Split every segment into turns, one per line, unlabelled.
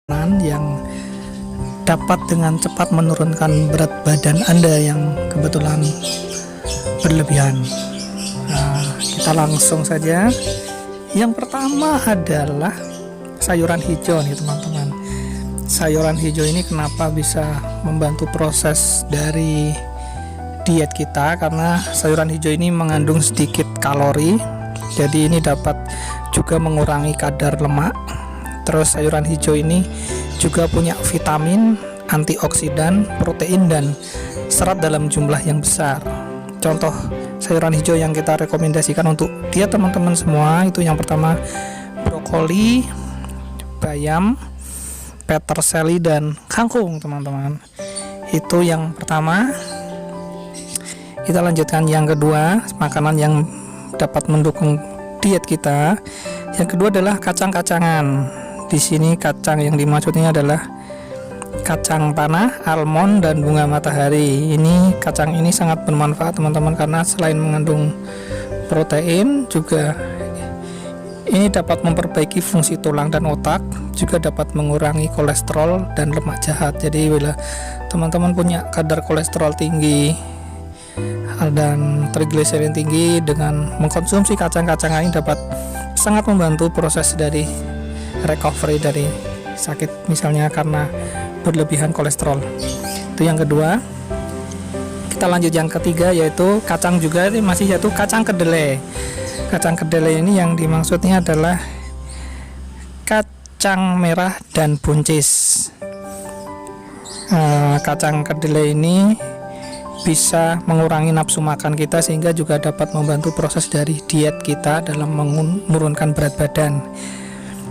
yang dapat dengan cepat menurunkan berat badan Anda yang kebetulan berlebihan. Nah, kita langsung saja. Yang pertama adalah sayuran hijau nih teman-teman. Sayuran hijau ini kenapa bisa membantu proses dari diet kita, karena sayuran hijau ini mengandung sedikit kalori, jadi ini dapat juga mengurangi kadar lemak. Terus sayuran hijau ini juga punya vitamin, antioksidan, protein, dan serat dalam jumlah yang besar. Contoh sayuran hijau yang kita rekomendasikan untuk diet teman-teman semua itu yang pertama brokoli, bayam, peterseli, dan kangkung teman-teman. Itu yang pertama. Kita lanjutkan yang kedua, makanan yang dapat mendukung diet kita. Yang kedua adalah kacang-kacangan. Di sini kacang yang dimaksudnya adalah kacang tanah, almond, dan bunga matahari. Ini kacang ini sangat bermanfaat teman-teman, karena selain mengandung protein, juga ini dapat memperbaiki fungsi tulang dan otak, juga dapat mengurangi kolesterol dan lemak jahat. Jadi bila teman-teman punya kadar kolesterol tinggi dan trigliserid tinggi, dengan mengkonsumsi kacang-kacangan ini dapat sangat membantu proses dari recovery dari sakit, misalnya karena berlebihan kolesterol. Itu yang kedua. Kita lanjut yang ketiga, yaitu kacang juga, ini masih yaitu kacang kedelai. Kacang kedelai ini yang dimaksudnya adalah kacang merah dan buncis. Kacang kedelai ini bisa mengurangi nafsu makan kita, sehingga juga dapat membantu proses dari diet kita dalam menurunkan berat badan.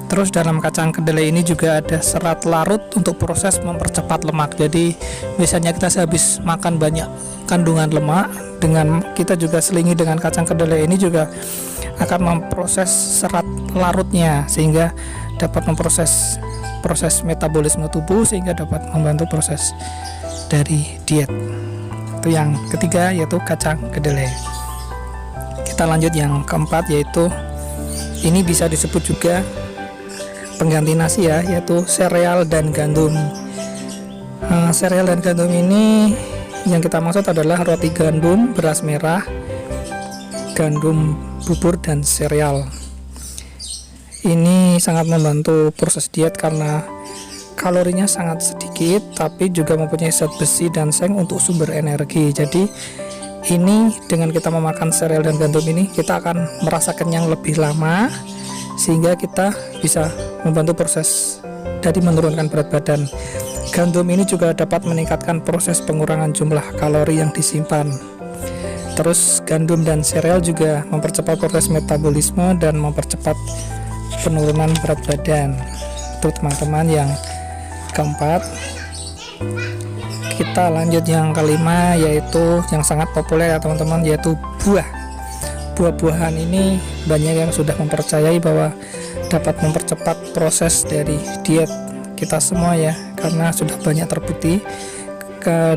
Terus dalam kacang kedelai ini juga ada serat larut untuk proses mempercepat lemak. Jadi biasanya kita sehabis makan banyak kandungan lemak, dengan kita juga selingi dengan kacang kedelai ini juga akan memproses serat larutnya, sehingga dapat memproses proses metabolisme tubuh, sehingga dapat membantu proses dari diet. Itu yang ketiga, yaitu kacang kedelai. Kita lanjut yang keempat, yaitu ini bisa disebut juga pengganti nasi ya, yaitu sereal dan gandum. Sereal dan gandum ini yang kita maksud adalah roti gandum, beras merah, gandum bubur, dan sereal. Ini sangat membantu proses diet karena kalorinya sangat sedikit, tapi juga mempunyai zat besi dan seng untuk sumber energi. Jadi ini dengan kita memakan sereal dan gandum ini, kita akan merasa kenyang lebih lama, sehingga kita bisa membantu proses dari menurunkan berat badan. Gandum ini juga dapat meningkatkan proses pengurangan jumlah kalori yang disimpan. Terus gandum dan sereal juga mempercepat proses metabolisme dan mempercepat penurunan berat badan. Itu teman-teman yang keempat. Kita lanjut yang kelima, yaitu yang sangat populer ya teman-teman, yaitu buah. Buah-buahan ini banyak yang sudah mempercayai bahwa dapat mempercepat proses dari diet kita semua ya, karena sudah banyak terbukti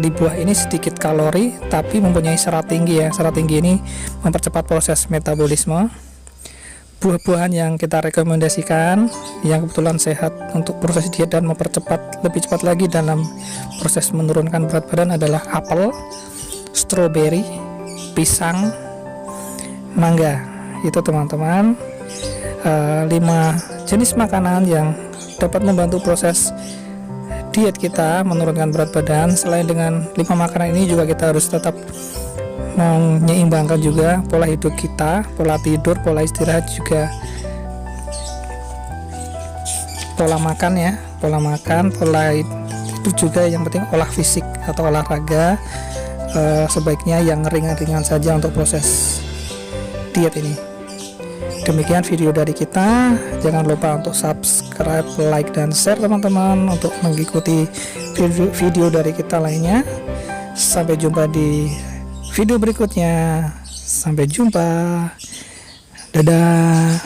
di buah ini sedikit kalori tapi mempunyai serat tinggi ya. Serat tinggi ini mempercepat proses metabolisme. Buah-buahan yang kita rekomendasikan yang kebetulan sehat untuk proses diet dan mempercepat lebih cepat lagi dalam proses menurunkan berat badan adalah apel, stroberi, pisang, mangga. Itu teman-teman 5 jenis makanan yang dapat membantu proses diet kita menurunkan berat badan. Selain dengan 5 makanan ini juga kita harus tetap menyeimbangkan juga pola hidup kita, pola tidur, pola istirahat, juga pola makan ya, pola itu juga yang penting olah fisik atau olahraga. Sebaiknya yang ringan-ringan saja untuk proses diet ini. Demikian video dari kita. Jangan lupa untuk subscribe, like, dan share teman-teman untuk mengikuti video dari kita lainnya. Sampai jumpa di video berikutnya. Sampai jumpa. Dadah.